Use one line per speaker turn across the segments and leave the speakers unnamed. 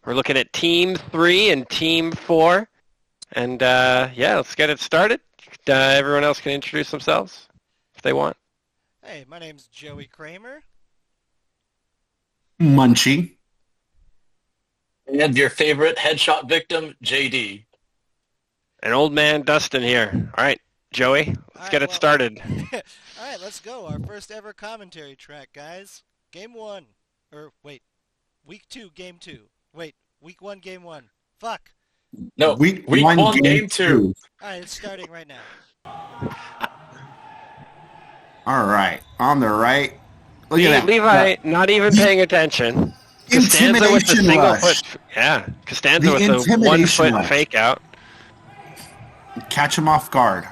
We're looking at Team 3 and Team 4. And, let's get it started. Everyone else can introduce themselves if they want.
Hey, my name's Joey Kramer.
Munchie.
And your favorite headshot victim, JD.
An old man, Dustin here. All right, Joey, let's get it started.
All right, let's go. Our first ever commentary track, guys. Game 1. Week 2, Game 2. Wait, Week 1, Game 1. Fuck.
No, week 1, Game 2.
All right, it's starting right now.
All right, on the right. Look at that.
Levi, not even paying attention. Costanza with the single foot. Yeah, Costanza with the 1 foot fake out.
Catch him off guard.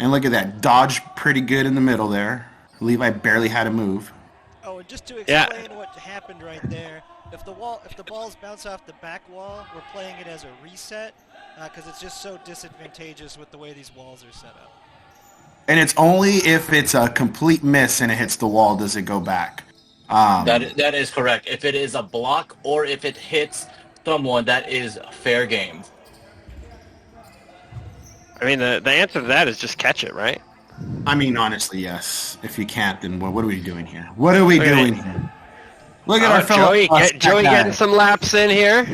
And look at that. Dodge pretty good in the middle there. Levi barely had to move.
Oh, and just to explain what happened right there, if the balls bounce off the back wall, we're playing it as a reset because it's just so disadvantageous with the way these walls are set up.
And it's only if it's a complete miss and it hits the wall does it go back.
That is correct. If it is a block or if it hits someone, that is fair game.
I mean, the answer to that is just catch it, right?
I mean, honestly, yes. If you can't, then what are we doing here? What are we doing here? Look at our fellow
Joey getting some laps in here.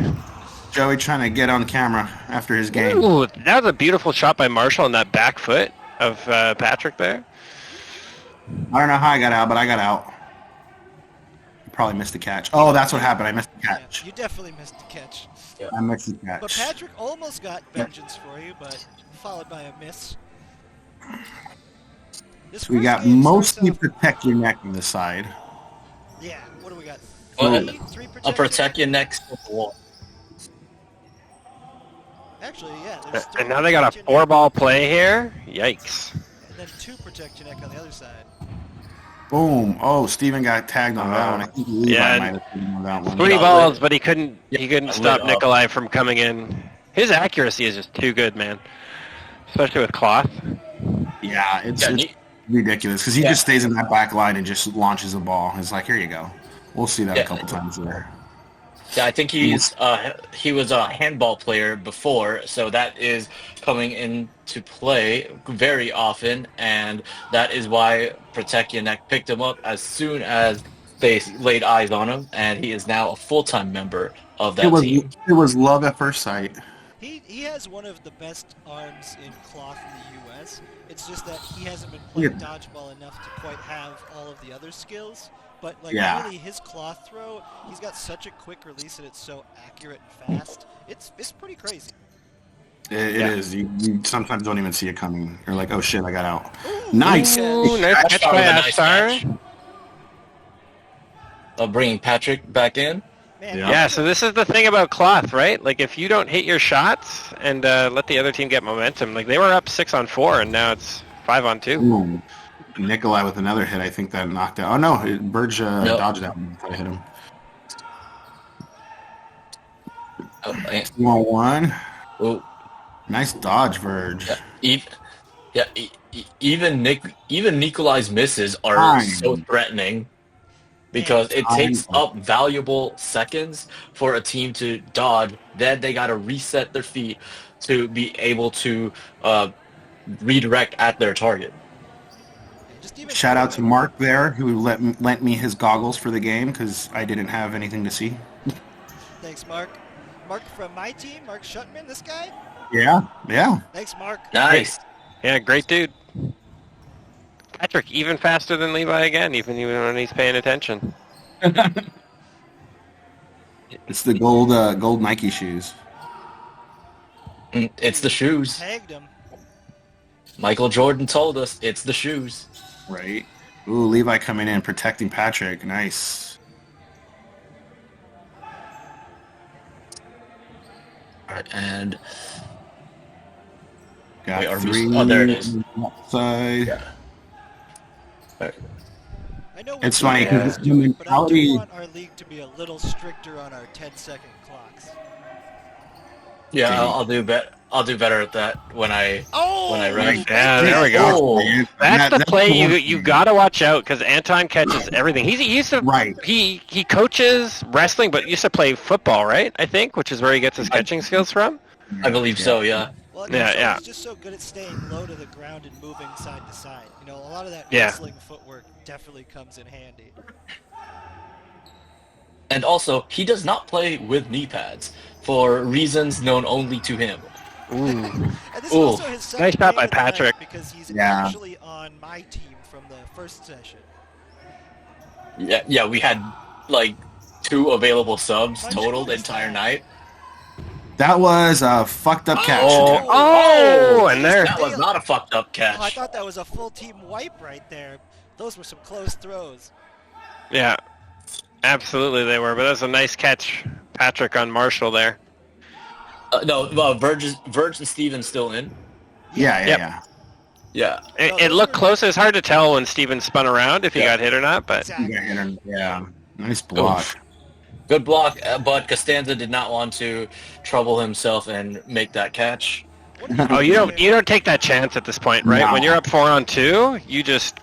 Joey trying to get on camera after his game.
Ooh, that was a beautiful shot by Marshall on that back foot of Patrick there.
I don't know how I got out, but I got out. Probably missed the catch. Oh, that's what happened. I missed the catch.
Yeah, you definitely missed the catch.
Yeah.
I missed the catch.
But Patrick almost got vengeance for you, but followed by a miss.
We got mostly protect your neck on this side.
Yeah, what do we got?
Three protect? I'll protect your neck to the wall.
Actually, yeah.
And now they got a 4-ball play here. Yikes.
And then 2 protect your neck on the other side.
Boom. Oh, Steven got tagged on that one. I think Levi might have been on that one.
3 balls, but he couldn't stop Nikolai from coming in. His accuracy is just too good, man. Especially with cloth.
Yeah, it's ridiculous because he just stays in that back line and just launches a ball. It's like, here you go. We'll see that a couple times there.
Yeah, I think he was a handball player before, so that is coming into play very often, and that is why Protect Your Neck picked him up as soon as they laid eyes on him, and he is now a full-time member of that team.
It was love at first sight.
He has one of the best arms in cloth in the U.S. It's just that he hasn't been playing dodgeball enough to quite have all of the other skills. But really, his cloth throw, he's got such a quick release and it's so accurate and fast. It's pretty crazy.
It is. You sometimes don't even see it coming. You're like, oh shit, I got out. Nice.
Ooh, nice catch.
Bringing Patrick back in.
Man,
yeah, so this is the thing about cloth, right? Like, if you don't hit your shots and let the other team get momentum, like they were up 6-on-4 and now it's 5-on-2.
Ooh. Nikolai with another hit. I think that knocked out. Oh no, Burge dodged that one. I hit him. 2-on-1.
Oh,
nice dodge, Verge.
Even Nikolai's misses are so threatening because it takes up valuable seconds for a team to dodge. Then they got to reset their feet to be able to redirect at their target.
Shout out to Mark there, who lent me his goggles for the game because I didn't have anything to see.
Thanks, Mark. Mark from my team, Mark Shutman, this guy?
Yeah.
Thanks, Mark.
Nice.
Yeah, great dude. Patrick, even faster than Levi again, even when he's paying attention.
It's the gold Nike shoes.
It's the shoes.
Tagged him.
Michael Jordan told us it's the shoes.
Right. Ooh, Levi coming in, protecting Patrick. Nice.
All right, and
got 3.
There it is.
Side.
Yeah. Right.
I know
it's funny because the mentality.
But I do want our league to be a little stricter on our 10-second clocks.
Yeah, I'll do better at that when I run.
Yeah, there we go. That's the play you gotta watch out because Anton catches everything. He used to he coaches wrestling, but used to play football, right? I think, which is where he gets his catching skills from.
I believe so. Yeah.
Well, he's just so good at staying low to the ground and moving side to side. You know, a lot of that wrestling footwork definitely comes in handy.
And also, he does not play with knee pads for reasons known only to him.
And this is also his
nice shot by Patrick.
Because he's actually on my team from the first session.
Yeah, we had like 2 available subs total the entire night.
That was a fucked up catch.
And
that was not a fucked up catch.
Oh, I thought that was a full team wipe right there. Those were some close throws.
Yeah, absolutely they were. But that was a nice catch, Patrick on Marshall there.
Verge and Steven's still in.
Yeah.
It looked close. It's hard to tell when Steven spun around if he got hit or not. But
nice block.
Oof. Good block, but Costanza did not want to trouble himself and make that catch.
You don't take that chance at this point, right? No. When you're up 4-on-2, you just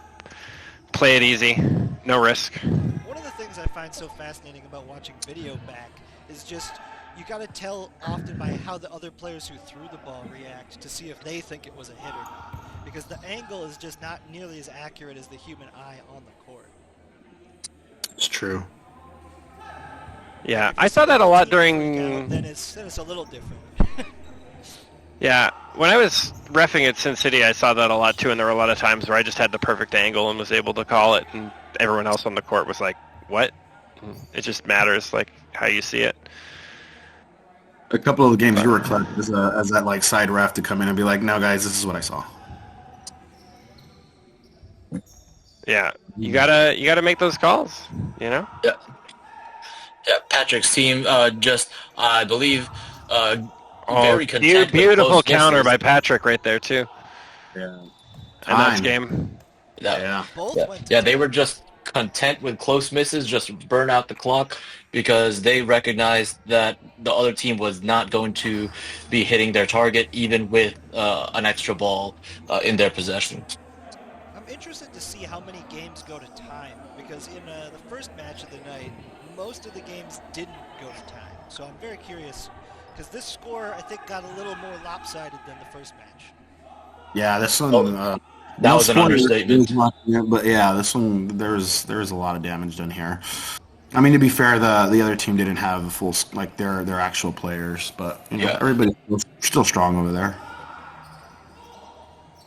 play it easy, no risk.
One of the things I find so fascinating about watching video back is just you got to tell often by how the other players who threw the ball react to see if they think it was a hit or not, because the angle is just not nearly as accurate as the human eye on the court.
It's true.
Yeah, I saw that a lot during...
Then it's a little different.
Yeah, when I was reffing at Sin City, I saw that a lot too, and there were a lot of times where I just had the perfect angle and was able to call it, and everyone else on the court was like, what? It just matters, like, how you see it.
A couple of the games you were collected as that, like, side ref to come in and be like, no, guys, this is what I saw.
Yeah, you gotta make those calls, you know?
Yeah. Yeah, Patrick's team I believe, very content.
Beautiful counter by Patrick right there too.
Yeah.
And that's game.
Yeah, they were just content with close misses, just burn out the clock because they recognized that the other team was not going to be hitting their target even with an extra ball in their possession.
I'm interested to see how many games go to time because in the first match of the night, most of the games didn't go to time. So I'm very curious, because this score, I think, got a little more lopsided than the first match.
Yeah, this one...
that was an understatement.
But yeah, this one, there's a lot of damage done here. I mean, to be fair, the other team didn't have a full, like, their actual players, but, you know, everybody's still strong over there.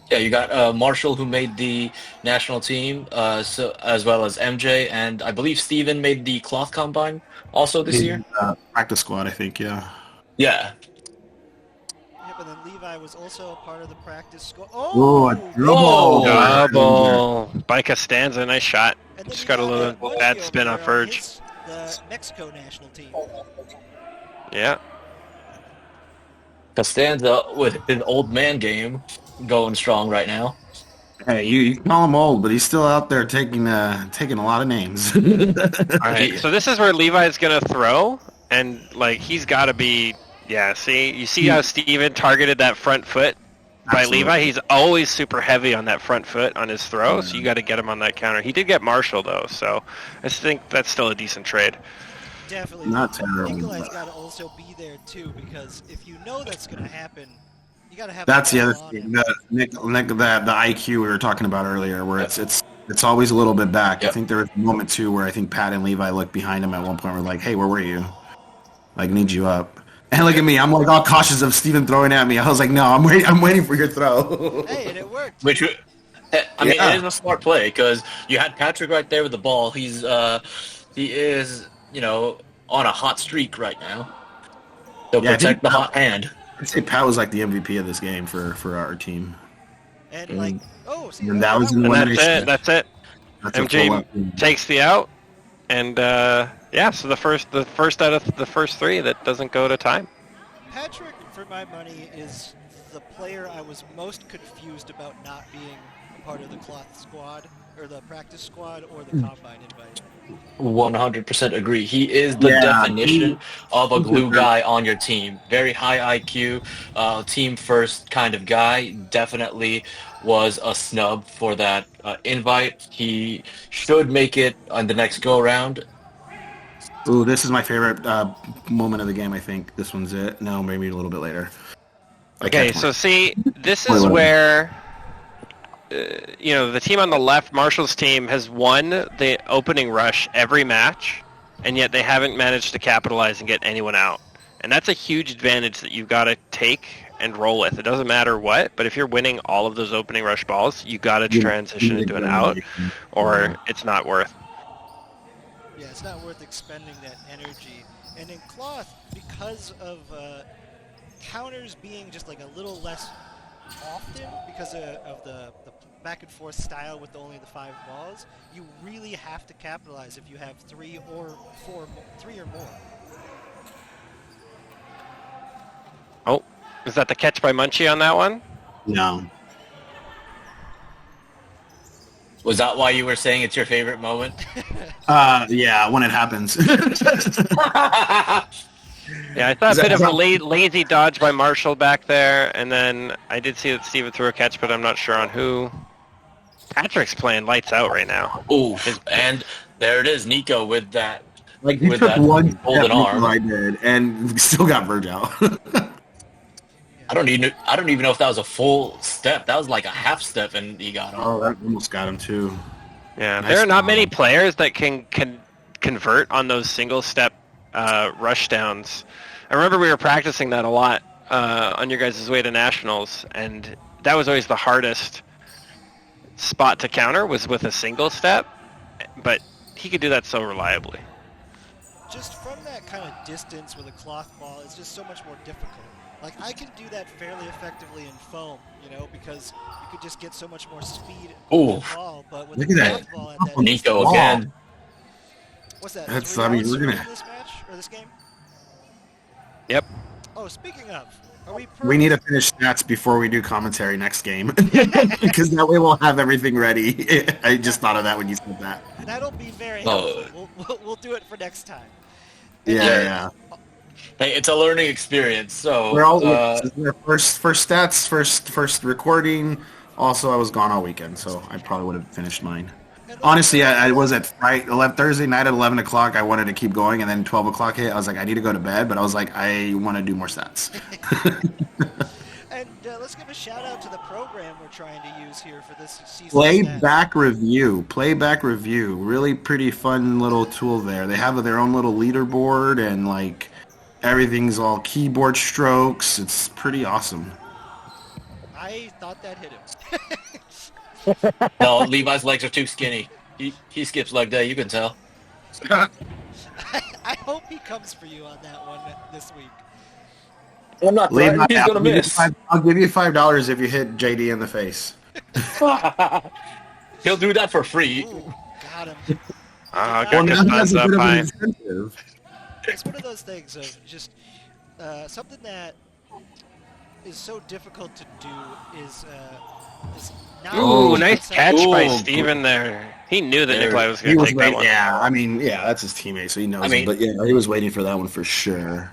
Yeah, you got Marshall, who made the national team, so as well as MJ, and I believe Steven made the cloth combine also this year.
Practice squad, I think. Yeah.
Yeah.
Yeah, but then Levi was also a part of the practice squad.
Double by Costanza, nice shot. Just got a little bad spin off Verge.
The Mexico national team.
Yeah.
Costanza with his old man game going strong right now.
Hey, you call him old, but he's still out there taking a lot of names.
All right, so this is where Levi's gonna throw, and like he's got to be. Yeah, you see how Steven targeted that front foot by Levi? He's always super heavy on that front foot on his throw, so you got to get him on that counter. He did get Marshall though, so I think that's still a decent trade.
Definitely.
Not terrible.
Nikolai's got to also be there too, because if you know that's going to happen, you got to have.
That's the other thing. The IQ we were talking about earlier, where it's always a little bit back. Yep. I think there was a moment too where I think Pat and Levi looked behind him at one point. We're like, "Hey, where were you? Like, need you up." And look at me, I'm like all cautious of Steven throwing at me. I was like, "No, I'm waiting for your throw."
Hey, and it worked.
Which, mean, it is a smart play because you had Patrick right there with the ball. He is, on a hot streak right now. He'll protect the hot hand.
I'd say Pat was like the MVP of this game for our team.
And
and that was in the
elimination. That's it. MJ takes the out, and so the first out of the first three that doesn't go to time.
Patrick, for my money, is the player I was most confused about not being a part of the cloth squad. or the practice squad or the combine invite.
100% agree. He is the definition of a glue guy on your team. Very high IQ, team first kind of guy. Definitely was a snub for that invite. He should make it on the next go round.
Ooh, this is my favorite moment of the game. I think this one's it. No, maybe a little bit later.
Okay, so see, this is where the team on the left, Marshall's team, has won the opening rush every match, and yet they haven't managed to capitalize and get anyone out. And that's a huge advantage that you've got to take and roll with. It doesn't matter what, but if you're winning all of those opening rush balls, you got to transition into an out, or it's not worth.
Yeah, it's not worth expending that energy. And in cloth, because of counters being just like a little less often because of the back and forth style with only the 5 balls, you really have to capitalize if you have 3 or more.
Oh, is that the catch by Munchie on that one?
No.
Was that why you were saying it's your favorite moment?
Yeah, when it happens.
Yeah, I thought a bit of a lazy dodge by Marshall back there, and then I did see that Steven threw a catch, but I'm not sure on who. Patrick's playing lights out right now.
Ooh, and there it is, Nico with that.
Like he
with
took
that
one
golden arm.
I did, and still got Verge out.
I don't even know if that was a full step. That was like a half step, and he got him.
Oh, that almost got him too.
Yeah, there are not many players that can convert on those single step rush downs. I remember we were practicing that a lot on your guys' way to nationals, and that was always the hardest spot to counter was with a single step, but he could do that so reliably.
Just from that kind of distance with a cloth ball, it's just so much more difficult. Like, I can do that fairly effectively in foam, because you could just get so much more speed with the ball, but with a cloth ball at that
Nico
distance,
again.
What's that?
That's,
3
I mean,
hours
we're gonna
in this match or this game?
Yep.
Oh, speaking of, are we?
We need to finish stats before we do commentary next game, because that way we'll have everything ready. I just thought of that when you said that.
That'll be very helpful. We'll do it for next time.
And yeah.
Hey, it's a learning experience. So
we're all first stats, first recording. Also, I was gone all weekend, so I probably would have finished mine. Honestly, I was at Thursday night at 11 o'clock. I wanted to keep going, and then 12 o'clock hit. I was like, I need to go to bed, but I was like, I want to do more stats.
And let's give a shout out to the program we're trying to use here for this season.
Playback review. Really pretty fun little tool there. They have their own little leaderboard, and like everything's all keyboard strokes. It's pretty awesome.
I thought that hit him.
No, Levi's legs are too skinny. He skips leg day, you can tell.
I hope he comes for you on that one this week.
I'm not Levi, he's going to miss.
I'll give you $5 if you hit JD in the face.
He'll do that for free.
Ooh, got him.
That's up high.
It's one of those things of just something that is so difficult to do is
Ooh, nice catch by Steven there. He knew that Nikolai was going to take that one.
Yeah, I mean, that's his teammate, so he knows him. But yeah, he was waiting for that one for sure.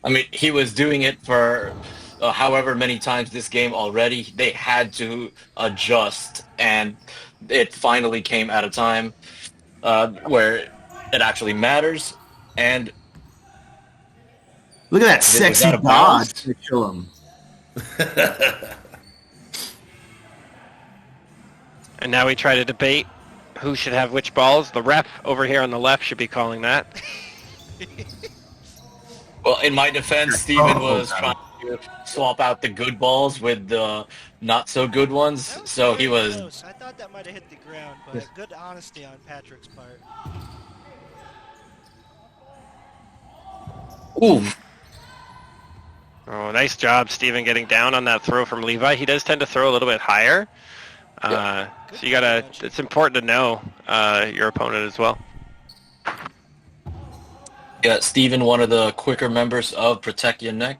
I mean, he was doing it for however many times this game already. They had to adjust, and it finally came at a time where it actually matters. And
look at that sexy dodge to kill him.
And now we try to debate who should have which balls. The ref over here on the left should be calling that.
Well, in my defense, Steven was trying to swap out the good balls with the not-so-good ones, so he was...
Close. I thought that might have hit the ground, but good honesty on Patrick's part.
Ooh.
Oh, nice job, Steven, getting down on that throw from Levi. He does tend to throw a little bit higher. So you gotta. It's important to know your opponent as well.
Yeah, Steven, one of the quicker members of Protect Your Neck.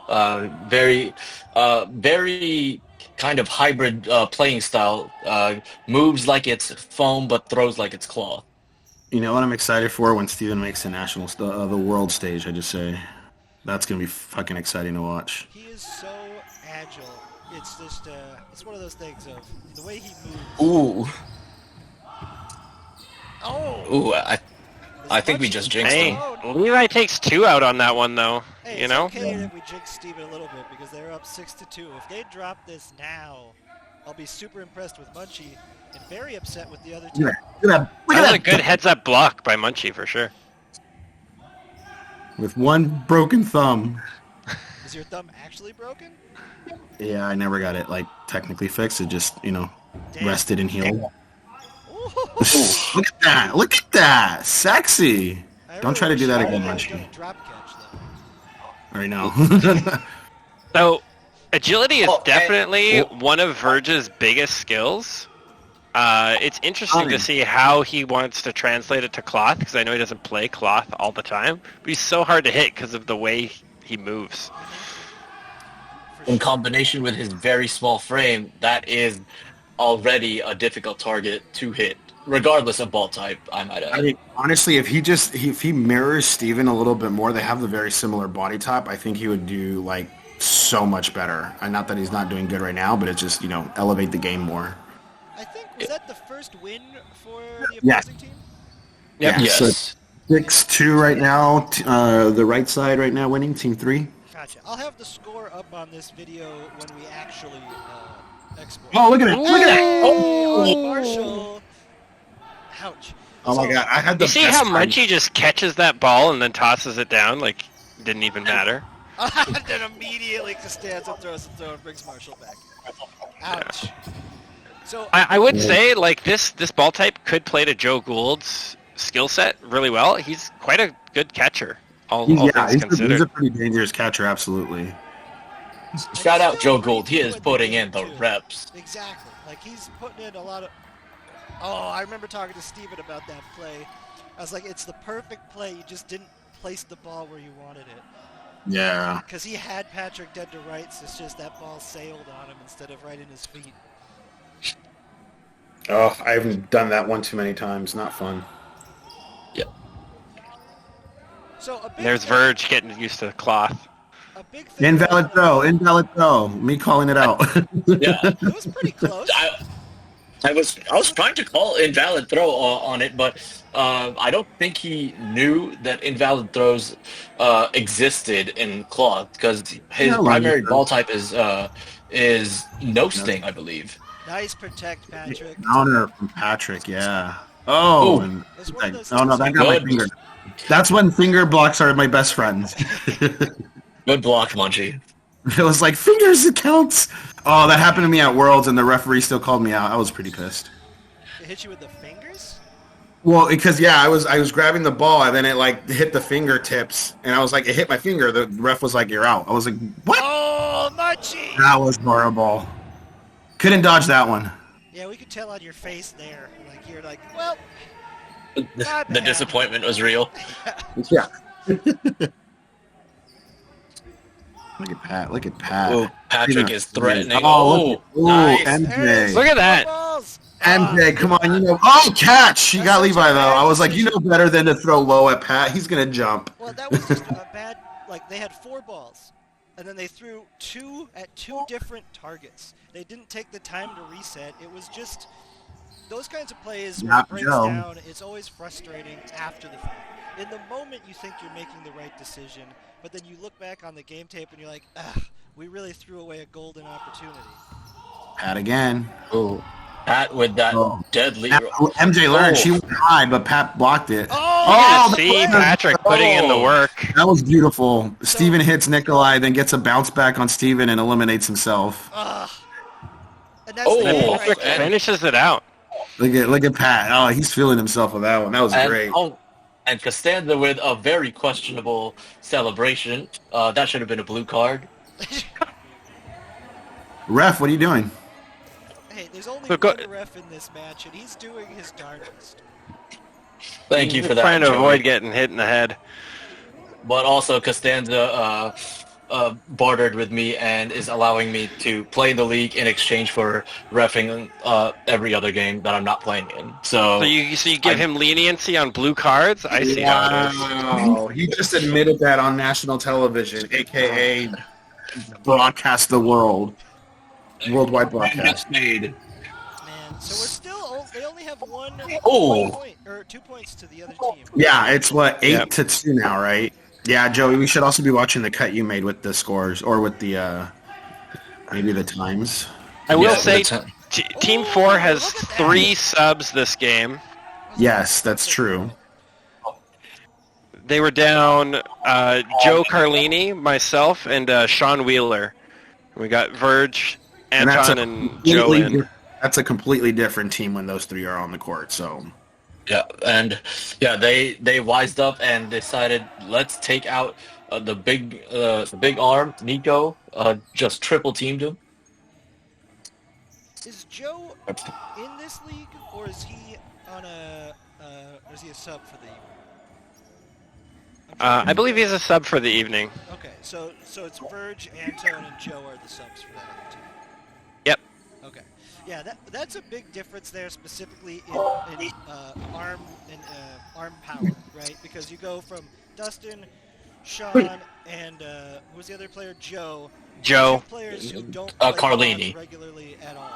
Very kind of hybrid playing style. Moves like it's foam, but throws like it's cloth.
You know what I'm excited for when Steven makes the world stage? I just say that's gonna be fucking exciting to watch.
He is so agile. It's just it's one of those things of the way he moves.
Ooh.
Oh.
Ooh. I think we just jinxed him.
Levi takes 2 out on that one though.
Hey,
you know.
It's okay that we jinxed Steven a little bit because they're up 6-2. If they drop this now, I'll be super impressed with Munchie and very upset with the other team.
That was a good heads-up block by Munchie for sure.
With one broken thumb.
Is your thumb actually broken?
Yeah, I never got it like technically fixed. It just rested and healed. Look at that! Look at that! Sexy. Don't try to do that again, Munchie.
Drop catch though.
Right now.
So, agility is definitely one of Verge's biggest skills. It's interesting to see how he wants to translate it to cloth, because I know he doesn't play cloth all the time, but he's so hard to hit because of the way he moves.
In combination with his very small frame, that is already a difficult target to hit, regardless of ball type, I might add.
I mean, honestly, if he mirrors Steven a little bit more, they have the very similar body type, I think he would do like so much better. And not that he's not doing good right now, but it's just, elevate the game more.
I think, was that the first win for the opposing team?
Yep.
Yes.
So 6-2 right now. The right side right now winning, team 3.
Gotcha. I'll have the score up on this video when we actually export.
Oh, look at it! Look at it!
Oh, Marshall! Ouch.
Oh my God! I had the.
You see how Munchie just catches that ball and then tosses it down like it didn't even matter?
And then immediately Costanza throws the throw and brings Marshall back. Ouch. Yeah. So
I would say like this ball type could play to Joe Gould's skill set really well. He's quite a good catcher. All things considered.
He's a pretty dangerous catcher, absolutely.
Shout out Joe Gould. He is putting in the reps.
Exactly. Like he's putting in a lot of. Oh, I remember talking to Steven about that play. I was like, it's the perfect play. You just didn't place the ball where you wanted it.
Yeah.
Because he had Patrick dead to rights. It's just that ball sailed on him instead of right in his feet.
Oh, I haven't done that one too many times. Not fun.
Yep.
So
there's Verge getting used to the cloth.
A big thing
invalid throw. Me calling it out.
Yeah.
It was pretty close.
I was trying to call invalid throw on it, but I don't think he knew that invalid throws existed in cloth, because his primary ball type is no sting, I believe.
Nice protect, Patrick.
Honor from Patrick, yeah. Oh no, that got my finger. That's when finger blocks are my best friends.
Good block, Munchie.
It was like, fingers, it counts. Oh, that happened to me at Worlds, and the referee still called me out. I was pretty pissed.
It hit you with the fingers?
Well, because I was grabbing the ball, and then it like hit the fingertips, and I was like, it hit my finger. The ref was like, you're out. I was like, what?
Oh, Munchie!
That was horrible. Couldn't dodge that one.
Yeah, we could tell on your face there. Like you're like, well,
the disappointment was real.
Yeah. Look at Pat.
Ooh, Patrick is threatening.
Nice.
MJ. Look at that.
MJ, come on, catch! She got Levi, though. I was like, better than to throw low at Pat. He's going to jump.
Well, that was just a bad, they had 4 balls, and then they threw 2 at 2 different targets. They didn't take the time to reset. It was just, those kinds of plays where it breaks down, it's always frustrating after the fact. In the moment, you think you're making the right decision, but then you look back on the game tape and you're like, we really threw away a golden opportunity.
Pat again.
Oh, Pat with that deadly.
MJ learned she went high, but Pat blocked it.
See Patrick putting in the work.
That was beautiful. Steven hits Nikolai, then gets a bounce back on Steven and eliminates himself.
And that's
Patrick finishes it out.
Look at Pat. Oh, he's feeling himself with that one. That was great.
And Costanza with a very questionable celebration. That should have been a blue card.
Ref, what are you doing?
Hey, there's only one ref in this match, and he's doing his darndest.
Thank you for that.
Trying to avoid getting hit in the head.
But also Costanza bartered with me and is allowing me to play in the league in exchange for reffing every other game that I'm not playing in. So
you give him leniency on blue cards? I see how it is.
Wow. He just admitted that on national television, a.k.a. broadcast the world. Worldwide broadcast.
Man, so we're still... They only have one point, or 2 points to the other team.
Yeah, it's what, 8-2 now, right? Yeah, Joey, we should also be watching the cut you made with the scores, or with the, maybe the times.
I will say, Team 4 has 3 subs this game.
Yes, that's true.
They were down Joe Carlini, myself, and Sean Wheeler. We got Verge, Anton, and Joe in.
That's a completely different team when those 3 are on the court, so...
Yeah, and they wised up and decided, let's take out the big arm, Nico, just triple teamed him.
Is Joe in this league, or is he on or is he a sub for the evening?
I believe he's a sub for the evening.
Okay, so it's Verge, Anton, and Joe are the subs for that other team.
Yep.
Okay. Yeah, that's a big difference there, specifically in arm power, right? Because you go from Dustin, Sean, and who was the other player? Joe.
Joe.
2 players who don't play
Carlini
regularly at all.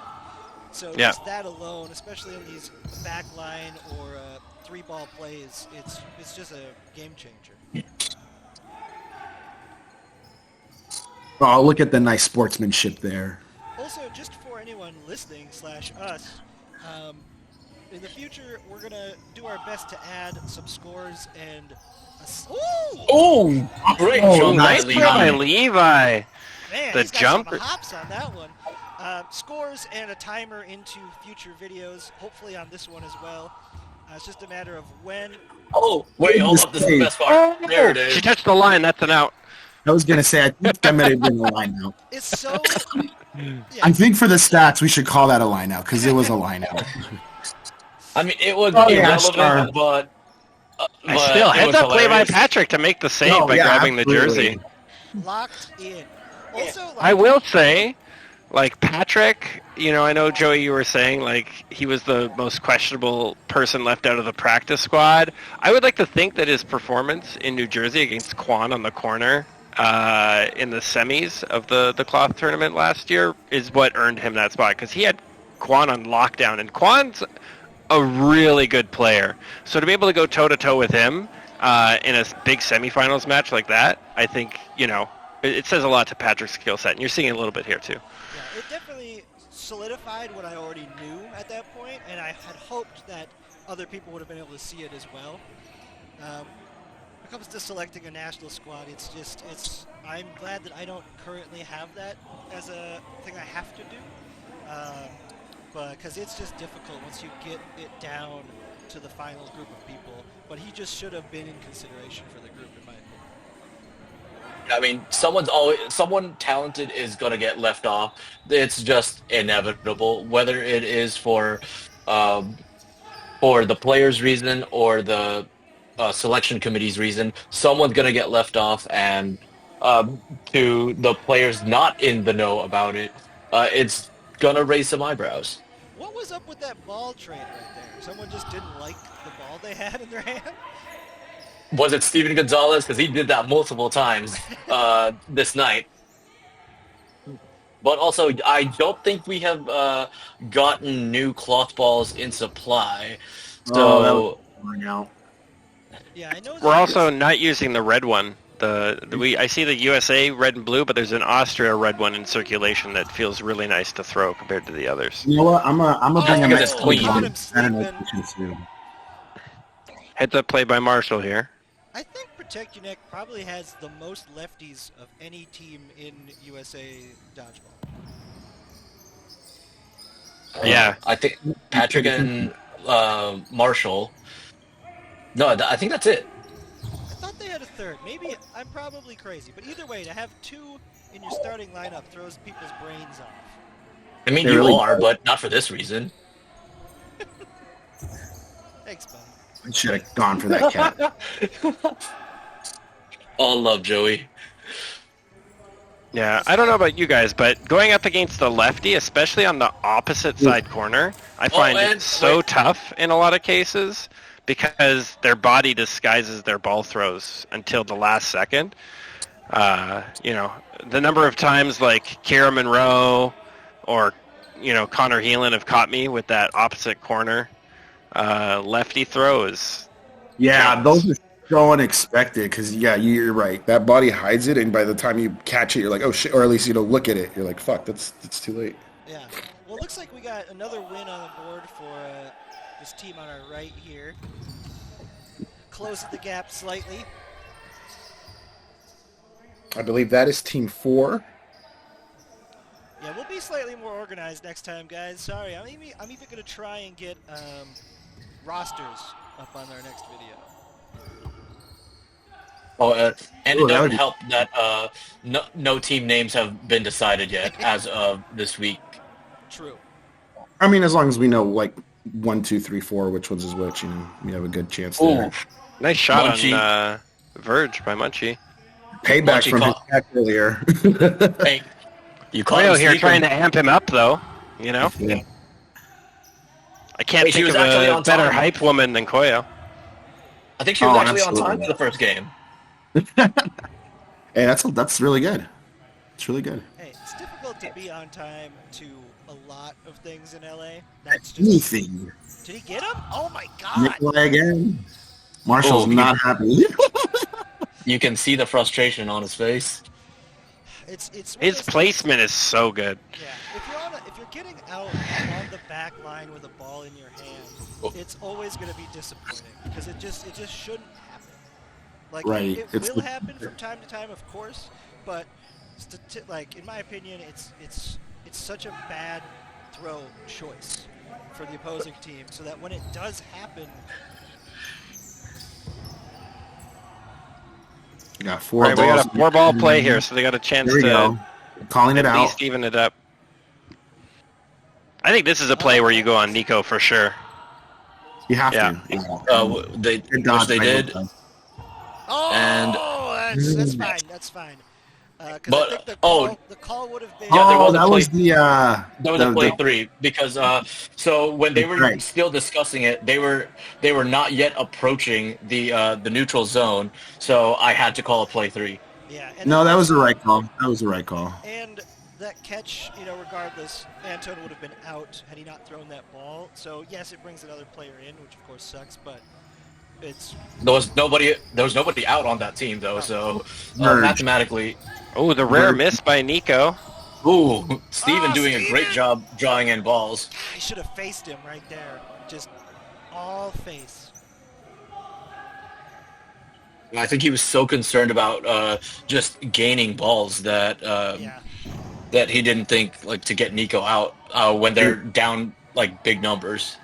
So
yeah.
Just that alone, especially in these backline or 3-ball plays, it's just a game changer.
Oh, look at the nice sportsmanship there.
Also, just for anyone listening / us, in the future we're gonna do our best to add some scores and.
Great!
Nice play by Levi.
Man,
the
he's got
jumper.
some hops on that one. Scores and a timer into future videos, hopefully on this one as well. It's just a matter of when.
Oh, wait, hold up, this is the best part. There it is.
She touched the line, that's an out.
I was going to say, I think that might have been a line out.
It's so...
I think for the stats, we should call that a line out, because it was a line out.
I mean, it was irrelevant, but
still, heads up play by Patrick to make the save by grabbing the jersey.
Locked in. Also,
I will say, like, Patrick, I know, Joey, you were saying, like, he was the most questionable person left out of the practice squad. I would like to think that his performance in New Jersey against Quan on the corner in the semis of the cloth tournament last year is what earned him that spot, because he had Quan on lockdown, and Quan's a really good player. So to be able to go toe-to-toe with him in a big semifinals match like that, I think, it says a lot to Patrick's skill set, and you're seeing it a little bit here, too.
Yeah, it definitely solidified what I already knew at that point, and I had hoped that other people would have been able to see it as well. When it comes to selecting a national squad, I'm glad that I don't currently have that as a thing I have to do, because it's just difficult once you get it down to the final group of people, but he just should have been in consideration for the group, in my opinion.
I mean, someone talented is gonna get left off. It's just inevitable, whether it is for the players' reason or the selection committee's reason. Someone's gonna get left off, and to the players not in the know about it, it's gonna raise some eyebrows.
What was up with that ball trade right there? Someone just didn't like the ball they had in their hand?
Was it Steven Gonzalez? Because he did that multiple times this night. But also, I don't think we have gotten new cloth balls in supply. So
yeah, I know.
We're also not using the red one. I see the USA red and blue, but there's an Austria red one in circulation that feels really nice to throw compared to the others.
You know what? I'm gonna bring
because it's clean.
Heads up play by Marshall here.
I think Protect Your Neck probably has the most lefties of any team in USA Dodgeball.
Yeah.
I think Patrick and Marshall. No, I think that's it.
I thought they had a third. Maybe I'm probably crazy, but either way, to have 2 in your starting lineup throws people's brains off.
I mean, you are, but not for this reason.
Thanks, buddy.
I should have gone for that cat.
All love, Joey.
Yeah, I don't know about you guys, but going up against the lefty, especially on the opposite side corner, I find it so tough in a lot of cases because their body disguises their ball throws until the last second. The number of times like Kira Monroe or, Connor Heelan have caught me with that opposite corner lefty throws.
Yeah, those are so unexpected because, you're right. That body hides it, and by the time you catch it, you're like, oh, shit, or at least, look at it. You're like, fuck, that's too late.
Yeah. Well, it looks like we got another win on the board for this team on our right here. Closing the gap slightly.
I believe that is Team 4.
Yeah, we'll be slightly more organized next time, guys. Sorry, I'm even going to try and get rosters up on our next video.
Oh, and it doesn't help that no team names have been decided yet as of this week.
True.
I mean, as long as we know, 1, 2, 3, 4, which ones is which, we have a good chance there.
Nice shot Munchie. On Verge by Munchie.
Payback Munchie from his catch earlier.
Hey, you caught
Koyo here trying to amp him up, though.
Yeah.
I can't think of a better hype woman than Koyo.
I think she was actually on time for the first game.
Hey, that's really good. It's really good.
Hey, it's difficult to be on time to a lot of things in LA. That's just
anything.
Did he get him? Oh my god!
Nikolai again. Marshall's not happy.
You can see the frustration on his face.
His placement is so good.
Yeah, if you're getting out on the back line with a ball in your hand, it's always going to be disappointing because it just shouldn't happen. It will happen from time to time, of course, but in my opinion, it's such a bad throw choice for the opposing team, so that when it does happen.
We got 4 balls.
We got a 4-ball play here, so they got a chance to
calling it
at
out.
least even it up. I think this is a play where you go on Nico for sure.
You have to.
They did.
Oh,
and
that's fine. That's fine.
But
I think the call would have been.
Yeah,
that was
a play 3 because so when they were still discussing it, they were not yet approaching the neutral zone, so I had to call a play 3.
Yeah.
That was the right call. That was the right call.
And that catch, regardless, Anton would have been out had he not thrown that ball. So yes, it brings another player in, which of course sucks, but.
There was nobody out on that team though, so mathematically.
Oh, the rare miss by Nico.
Ooh, Steven doing a great job drawing in balls.
I should have faced him right there, just all face.
I think he was so concerned about just gaining balls that that he didn't think to get Nico out when they're down big numbers.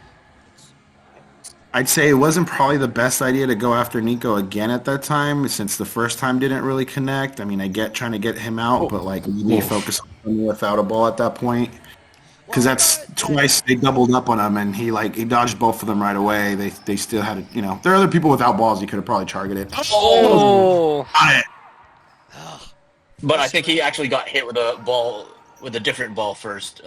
I'd say it wasn't probably the best idea to go after Nico again at that time, since the first time didn't really connect. I mean, I get trying to get him out, but maybe focus on him without a ball at that point. Because that's twice they doubled up on him, and he dodged both of them right away. They still had it. There are other people without balls. He could have probably targeted.
Oh,
got it.
But I think he actually got hit with a different ball first.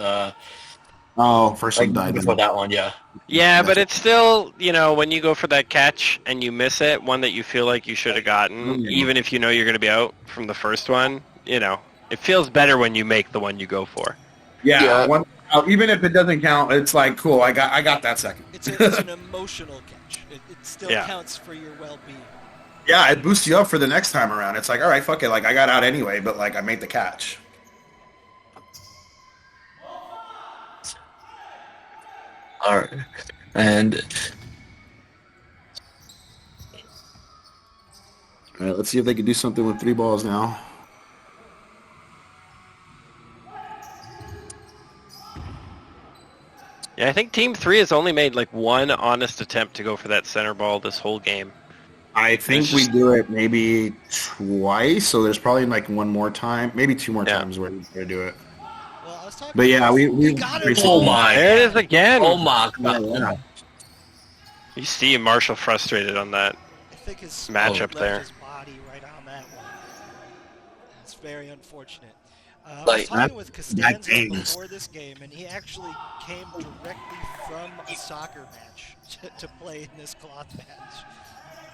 First one died.
Before that one, yeah.
Yeah, but it's still, when you go for that catch and you miss it, one that you feel like you should have gotten, even if you know you're going to be out from the first one, it feels better when you make the one you go for.
Yeah. Even if it doesn't count, it's cool, I got that second.
It's an emotional catch. It still counts for your well-being.
Yeah, it boosts you up for the next time around. It's all right, fuck it, I got out anyway, but I made the catch.
All right, and
all right, let's see if they can do something with 3 balls now.
Yeah, I think Team 3 has only made one honest attempt to go for that center ball this whole game.
I think we do it maybe twice, so there's probably one more time, maybe 2 more times where we're going to do it. But yeah, we
got it.
Oh my!
There it is again.
Oh my God!
Yeah.
You see Marshall frustrated on that
I think his
matchup there.
His body right on that one. It's very unfortunate. I was talking with Costanza before this game, and he actually came directly from a soccer match to play in this cloth match.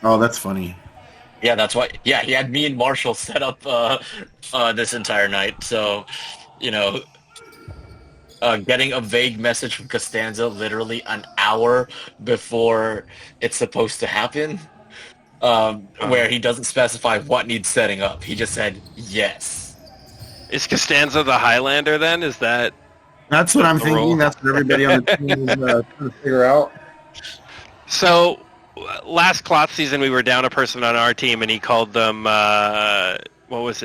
Oh, that's funny.
Yeah, that's why. Yeah, he had me and Marshall set up this entire night. So, getting a vague message from Costanza literally an hour before it's supposed to happen, where he doesn't specify what needs setting up. He just said yes.
Is Costanza the Highlander then? Is that?
That's what I'm thinking.
Role?
That's what everybody on the team is trying to figure out.
So, last cloth season we were down a person on our team, and he called them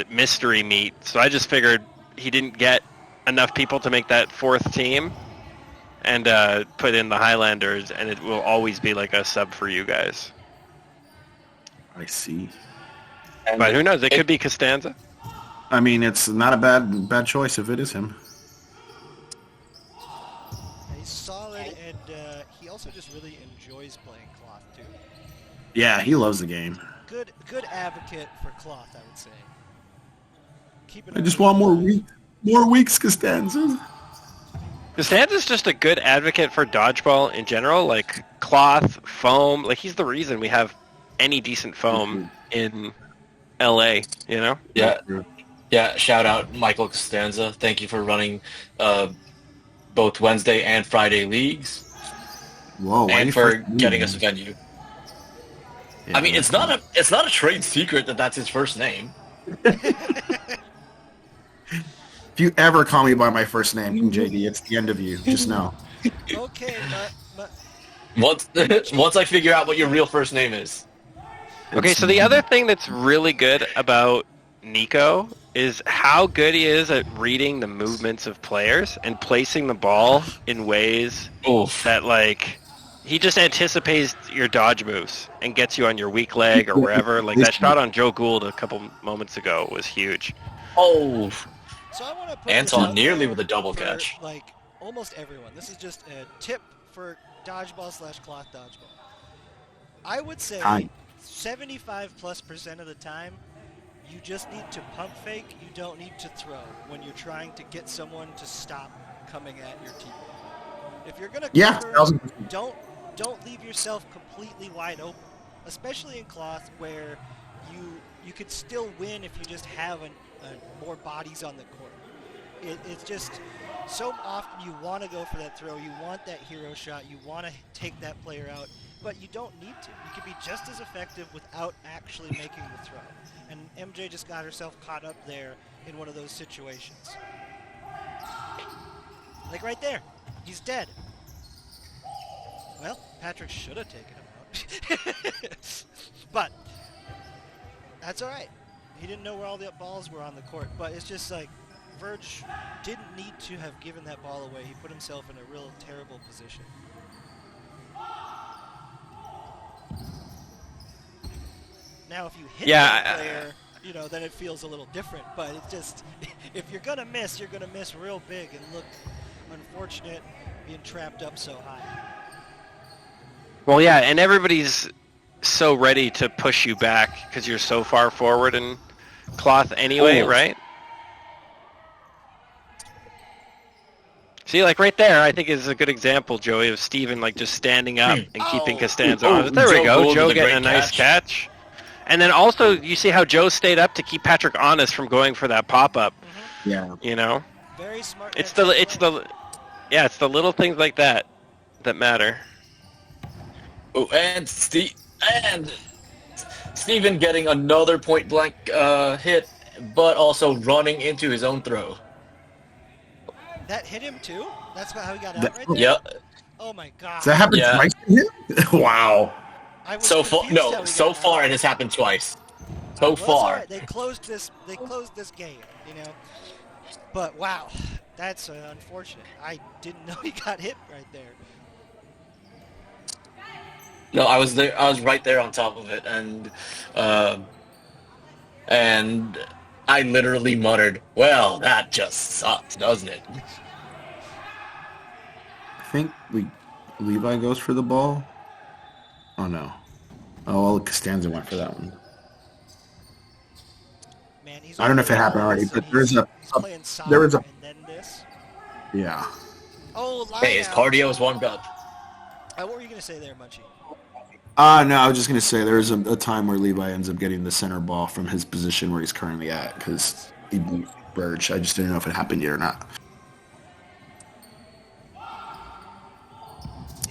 mystery meat. So I just figured he didn't get enough people to make that fourth team, and put in the Highlanders, and it will always be like a sub for you guys.
I see.
But who knows? It could be Costanza.
I mean, it's not a bad choice if it is him.
He's solid, and he also just really enjoys playing cloth too.
Yeah, he loves the game.
Good advocate for cloth, I would say.
I just want more weeks, Costanza.
Costanza's just a good advocate for dodgeball in general, like cloth, foam. Like, he's the reason we have any decent foam in LA,
Yeah. Yeah, shout out Michael Costanza. Thank you for running both Wednesday and Friday leagues.
Whoa!
And for getting us a venue. Yeah, I mean, it's not a trade secret that that's his first name.
If you ever call me by my first name, JD, it's the end of you. Just know.
Okay,
Once I figure out what your real first name is.
Okay, so the other thing that's really good about Nico is how good he is at reading the movements of players and placing the ball in ways that, like, he just anticipates your dodge moves and gets you on your weak leg or wherever. Like, that shot on Joe Gould a couple moments ago was huge.
Oh,
so I want to put
Anton nearly with a double catch.
Like, almost everyone. This is just a tip for dodgeball/cloth dodgeball. I would say 75+% of the time, you just need to pump fake. You don't need to throw when you're trying to get someone to stop coming at your team. If you're gonna cover, don't leave yourself completely wide open, especially in cloth where you could still win if you just have more bodies on the court. It's just so often you want to go for that throw, you want that hero shot, you want to take that player out, but you don't need to. You can be just as effective without actually making the throw. And MJ just got herself caught up there in one of those situations. Like right there. He's dead. Well, Patrick should have taken him out. But that's all right. He didn't know where all the balls were on the court. But it's just like Verge didn't need to have given that ball away. He put himself in a real terrible position. Now, if you hit that player, then it feels a little different. But it's just, if you're going to miss, you're going to miss real big and look unfortunate being trapped up so high.
Well, yeah, and everybody's so ready to push you back because you're so far forward in cloth anyway, right? See, like right there, I think is a good example, Joey, of Steven like just standing up and keeping Costanza on. There we go, Joe getting a nice catch. And then also, you see how Joe stayed up to keep Patrick honest from going for that pop-up.
Yeah.
Very smart.
It's the little things like that matter.
Oh, and Steven getting another point-blank hit, but also running into his own throw.
That hit him too? That's how he got out right there?
Yep.
Oh my god.
Does that happen twice to him? Wow.
So far it has happened twice. So far.
Right. They closed this game, But wow, that's unfortunate. I didn't know he got hit right there.
No, I was there. I was right there on top of it, and I literally muttered, "Well, that just sucks, doesn't it?"
I think Levi goes for the ball. Oh no! Oh, well, Costanza went for that one.
man. He's
I don't know if it happened already, but there was a
and then this.
Yeah.
Oh,
hey, his cardio is warmed up.
What were you gonna say there, Munchie?
No, I was just gonna say there's a time where Levi ends up getting the center ball from his position where he's currently at because he beat Burge. I just didn't know if it happened yet or not.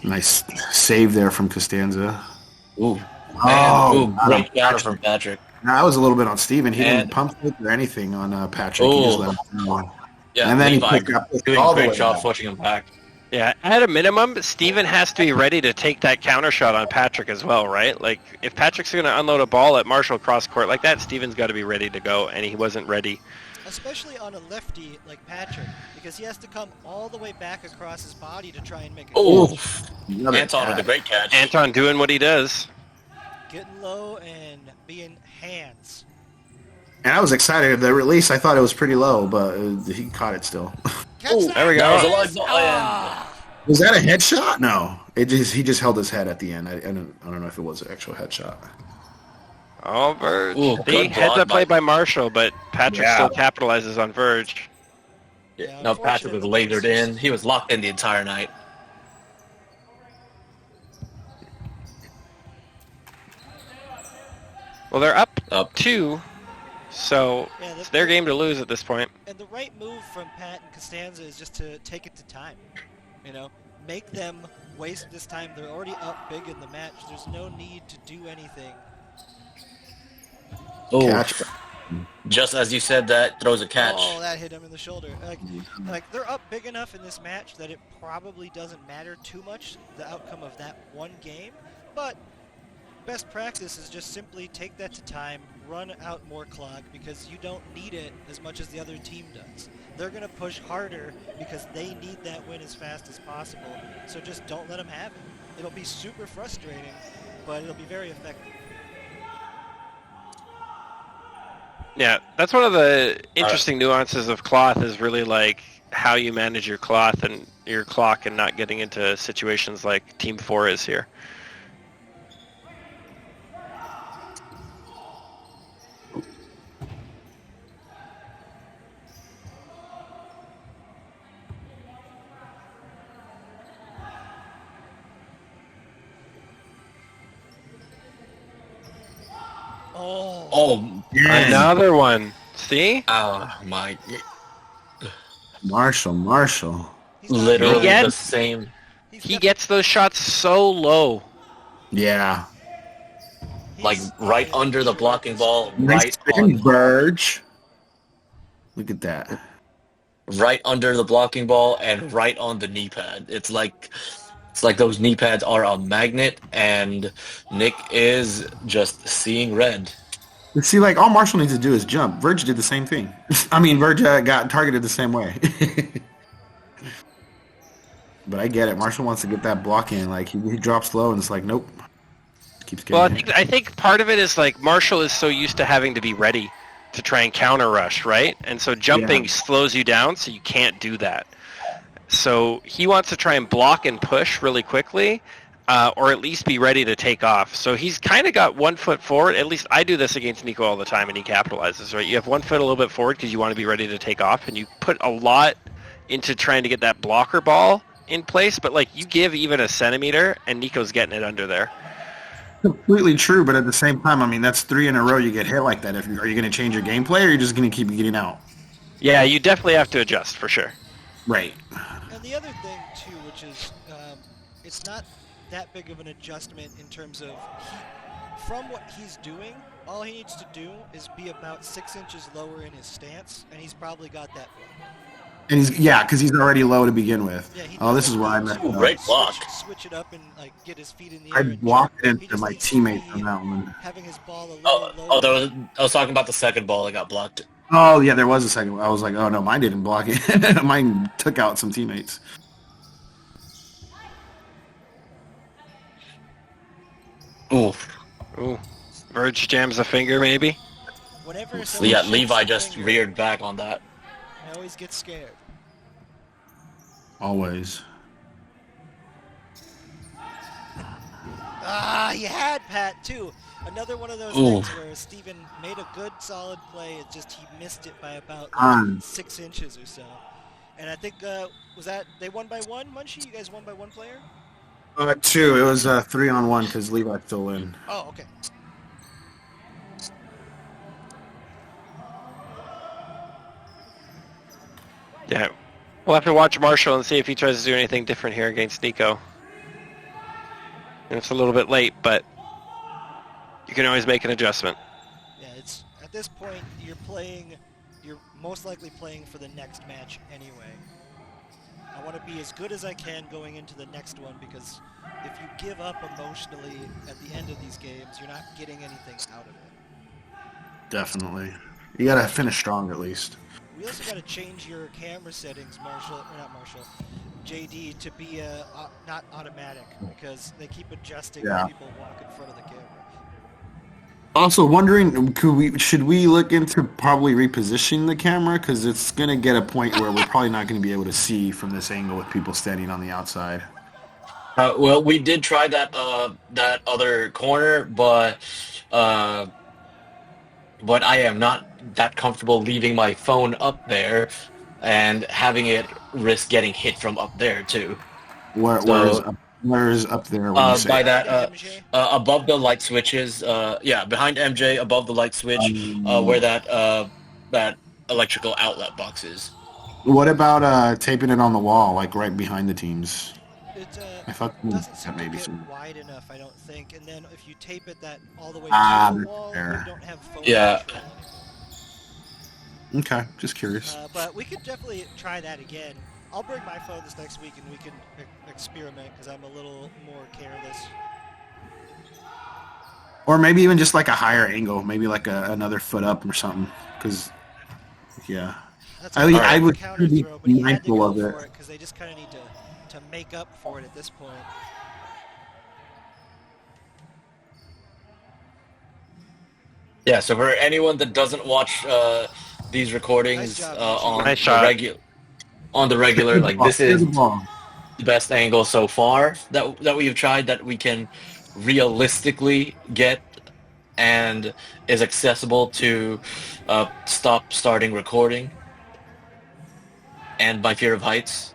Nice save there from Costanza.
Ooh, man. Great counter from Patrick.
No, I was a little bit on Steven. He didn't pump it or anything on Patrick. He just let him go.
Yeah,
and then
Levi
he picked
doing a great job pushing him back.
Yeah, at a minimum, Steven has to be ready to take that counter shot on Patrick as well, right? Like, if Patrick's going to unload a ball at Marshall cross court like that, Steven's got to be ready to go, and he wasn't ready.
Especially on a lefty like Patrick, because he has to come all the way back across his body to try and make a
Anton with a great catch.
Anton doing what he does.
Getting low and being hands.
And I was excited at the release. I thought it was pretty low, but he caught it still.
There we go.
Was that a headshot? No. He just held his head at the end. I don't know if it was an actual headshot.
Oh, Verge. The heads-up play by Marshall, but Patrick still capitalizes on Verge.
Yeah, no, Patrick was lasered in. He was locked in the entire night.
Well, they're up 2, so it's their game to lose at this point.
And the right move from Pat and Costanza is just to take it to time. You know, make them waste this time. They're already up big in the match. There's no need to do anything.
Catch.
Just as you said that, throws a catch.
Oh, that hit him in the shoulder. Like they're up big enough in this match that it probably doesn't matter too much the outcome of that one game. But best practice is just simply take that to time, run out more clock because you don't need it as much as the other team does. They're going to push harder because they need that win as fast as possible. So just don't let them have it. It'll be super frustrating, but it'll be very effective.
Yeah, that's one of the interesting nuances of cloth is really like how you manage your cloth and your clock and not getting into situations like Team 4 is here.
Oh,
another one. See?
Oh my!
Marshall.
Literally the same.
He gets those shots so low.
Yeah.
Like right under the blocking ball.
Nice
on
Verge. Look at that.
Right under the blocking ball and right on the knee pad. It's like those knee pads are a magnet, and Nick is just seeing red.
See, like, all Marshall needs to do is jump. Verge did the same thing. I mean, Verge got targeted the same way. But I get it. Marshall wants to get that block in. Like, he drops low, and it's like, nope. Keeps getting
I think part of it is, like, Marshall is so used to having to be ready to try and counter rush, right? And so jumping slows you down, so you can't do that. So he wants to try and block and push really quickly, or at least be ready to take off. So he's kind of got 1 foot forward. At least I do this against Nico all the time, and he capitalizes, right? You have 1 foot a little bit forward because you want to be ready to take off, and you put a lot into trying to get that blocker ball in place, but, like, you give even a centimeter, and Nico's getting it under there.
Completely true, but at the same time, I mean, that's 3 in a row you get hit like that. Are you going to change your gameplay, or are you just going to keep getting out?
Yeah, you definitely have to adjust, for sure.
Right.
And the other thing, too, which is it's not that big of an adjustment in terms of from what he's doing, all he needs to do is be about 6 inches lower in his stance, and he's probably got that one.
And because he's already low to begin with. Yeah, this is why I meant
great block.
Switch it up and like get his feet in the
air.
I
walked into my teammate on that one.
Having his ball a little
I was talking about the second ball that got blocked.
Oh yeah, there was a second. I was like, oh no, mine didn't block it. Mine took out some teammates.
Ooh. Verge jams a finger, maybe.
Whenever
Levi just reared back on that.
I always get scared.
Always.
You had Pat too. Another one of those things where Steven made a good, solid play. It's just he missed it by about 6 inches or so. And I think, was that, they won by one, Munchie? You guys won by one player?
2. It was 3-on-1 because Levi's still in.
Oh, okay.
Yeah. We'll have to watch Marshall and see if he tries to do anything different here against Nico. And it's a little bit late, but you can always make an adjustment.
Yeah, it's at this point you're most likely playing for the next match anyway. I want to be as good as I can going into the next one, because if you give up emotionally at the end of these games, you're not getting anything out of it.
Definitely. You gotta finish strong at least.
We also got to change your camera settings, JD, to be not automatic, because they keep adjusting when people walk in front of the camera.
Also wondering, should we look into probably repositioning the camera, because it's gonna get a point where we're probably not gonna be able to see from this angle with people standing on the outside.
Well, we did try that other corner, but I am not that comfortable leaving my phone up there and having it risk getting hit from up there too.
Where is up there?
By that above the light switches, behind MJ, above the light switch, where that electrical outlet box is.
What about taping it on the wall, like right behind the teams?
I thought that maybe wide enough, I don't think. And then if you tape it that all the way to the wall, you don't have phone control.
Okay, just curious.
But we could definitely try that again. I'll bring my phone this next week and we can experiment, because I'm a little more careless.
Or maybe even just like a higher angle, maybe like another foot up or something. Because, I would be mindful of it.
Because they just kind of need to make up for it at this point.
Yeah, so for anyone that doesn't watch these recordings on the regular, like this is the best angle so far that we've tried that we can realistically get and is accessible to starting recording. And my fear of heights.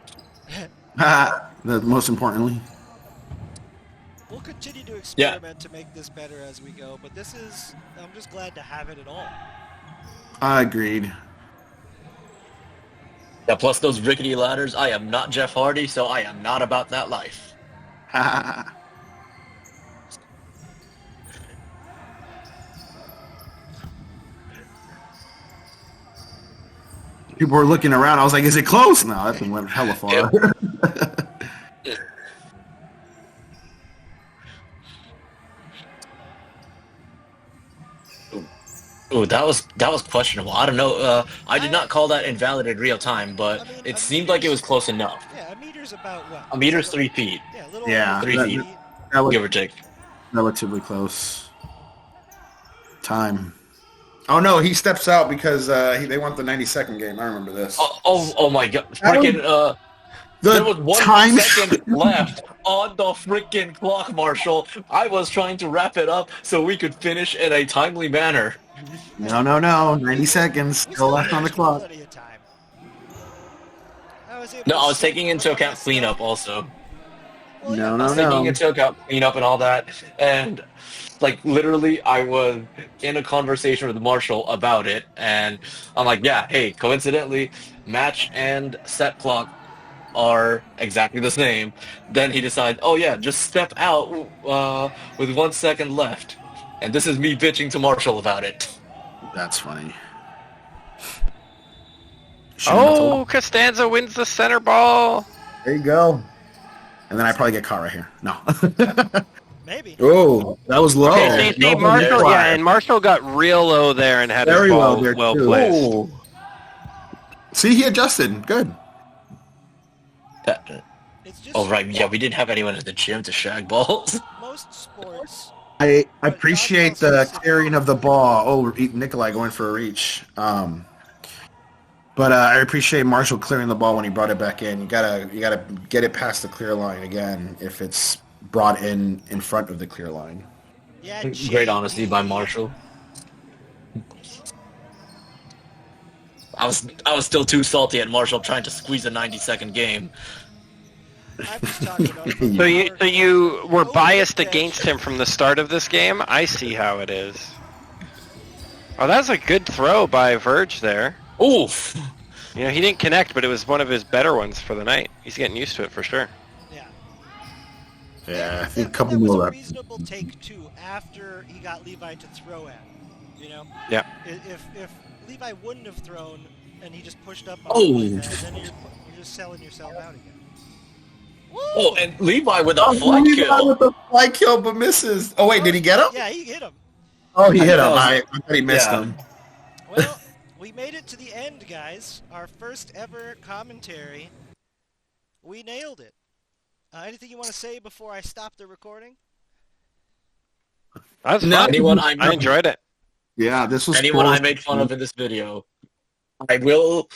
Most importantly.
We'll continue to experiment to make this better as we go, but I'm just glad to have it at all.
I agreed.
Yeah, plus those rickety ladders, I am not Jeff Hardy, so I am not about that life.
People were looking around. I was like, is it close? No, that thing went hella far.
Ooh, that was questionable. I don't know. I did not call that invalid in real time, but it seemed like it was close enough.
Yeah, a meter's about what?
A meter's 3 feet.
Yeah,
3 feet. Give or take.
Relatively close. Time. Oh no, he steps out because they want the 90-second game. I remember this.
Oh my god! Freaking there was 1 second left on the freaking clock, Marshall. I was trying to wrap it up so we could finish in a timely manner.
No. 90 seconds still left on the clock.
No, I was taking into account cleanup also.
No.
Taking into account cleanup and all that, and like literally, I was in a conversation with Marshall about it, and I'm like, yeah, hey, coincidentally, match and set clock are exactly the same. Then he decided, oh yeah, just step out with 1 second left, and this is me bitching to Marshall about it.
That's funny.
Costanza wins the center ball.
There you go. And then I probably get caught right here. No.
Maybe.
Oh, that was low.
Okay, see, Marshall, and Marshall got real low there and had his ball well placed.
Oh. See, he adjusted. Good.
Right, yeah, we didn't have anyone at the gym to shag balls.
Most sports.
I appreciate the carrying of the ball. Oh, Nikolai going for a reach. But I appreciate Marshall clearing the ball when he brought it back in. You gotta get it past the clear line again if it's brought in front of the clear line.
Yeah,
Great honesty by
JB.
Marshall. I was still too salty at Marshall trying to squeeze a 90-second game.
I'm just talking about
So you were
Oh,
biased
good catch.
against him from the start of this game? I see how it is. Oh, that was a good throw by Verge there.
Oof.
You know, he didn't connect, but it was one of his better ones for the night. He's getting used to it for sure.
Yeah.
Yeah, I
And
think a
that
couple
was
more.
a reasonable take too after he got Levi to throw at him. You know.
Yeah.
If Levi wouldn't have thrown and he just pushed up
Oh.
like that, then you're just selling yourself out again. Woo!
Oh, and Levi with a fly kill.
With the fly kill, but misses. Oh wait, did he get him?
Yeah, he hit him.
Oh, he hit him.
that was-
I thought he missed him.
Well, we made it to the end, guys. Our first ever commentary. We nailed it. Anything you want to say before I stop the recording?
That was
No,
fun.
Anyone
I enjoyed it.
Yeah, this was.
Anyone I make fun of in this video, I will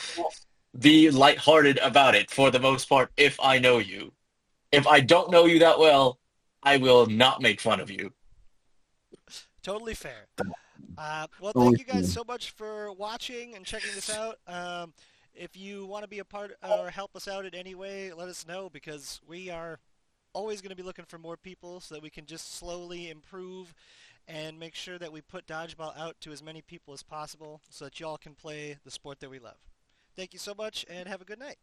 be lighthearted about it for the most part if I know you. If I don't know you that well, I will not make fun of you.
Totally fair. Well, thank you guys so much for watching and checking this out. If you want to be a part or help us out in any way, let us know, because we are always going to be looking for more people so that we can just slowly improve and make sure that we put Dodgeball out to as many people as possible so that y'all can play the sport that we love. Thank you so much, and have a good night.